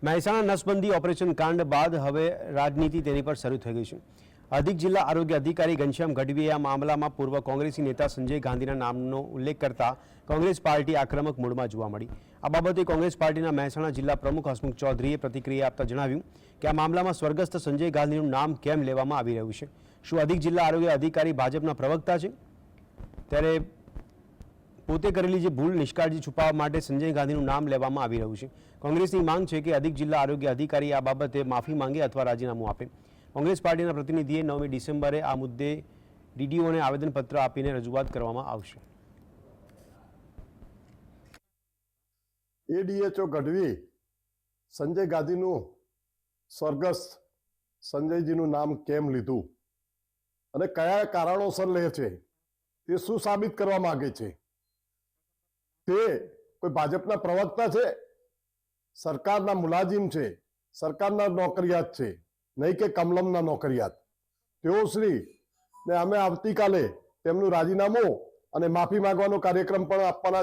Mehsana નસબંધી operation કાંડ બાદ હવે રાજનીતિ તેની પર શરૂ થઈ ગઈ છે। અધિક જિલ્લા આરોગ્ય અધિકારી ઘનશ્યામ ગઢવીએ આ મામલામાં પૂર્વ કોંગ્રેસી નેતા સંજય ગાંધીના નામનો ઉલ્લેખ કરતા કોંગ્રેસ પાર્ટી આક્રમક મૂડમાં જોવા મળી। આ બાબતે કોંગ્રેસ પાર્ટીના મહેસાણા જિલ્લા પ્રમુખ હસમુખ ચૌધરીએ પ્રતિક્રિયા આપતા જણાવ્યું કે આ મામલામાં સ્વર્ગસ્થ સંજય ગાંધીનું નામ કેમ લેવામાં આવી રહ્યું છે? શું અધિક જિલ્લા આરોગ્ય અધિકારી ભાજપના પ્રવક્તા છે? ત્યારે પોતે કરેલી જે ભૂલ નિષ્કાળજી છુપાવવા માટે સંજય ગાંધીનું નામ લેવામાં આવી રહ્યું છે। કોંગ્રેસની માંગ છે કે અધિક જિલ્લા આરોગ્ય અધિકારી આ બાબતે માફી માંગે અથવા રાજીનામું આપે। કોંગ્રેસ પાર્ટીના પ્રતિનિધિએ 9મી ડિસેમ્બરે આ મુદ્દે ડીડીઓને આવેદનપત્ર આપીને રજૂઆત કરવામાં આવશે। એડીએચઓ ગઢવી સંજય ગાંધીનું સ્વર્ગસ્થ સંજયજીનું નામ કેમ લીધું અને કયા કારણોસર લે છે તે શું સાબિત કરવા માંગે છે? તે કોઈ ભાજપના પ્રવક્તા છે? સરકારના મુલાજિમ છે? સરકારના નોકરિયાત છે? નહીં કે કમલમના નોકરિયાત? તેઓ શ્રી ને અમે આવતીકાલે તેમનું રાજીનામું અને માફી માંગવાનો કાર્યક્રમ પણ આપવાના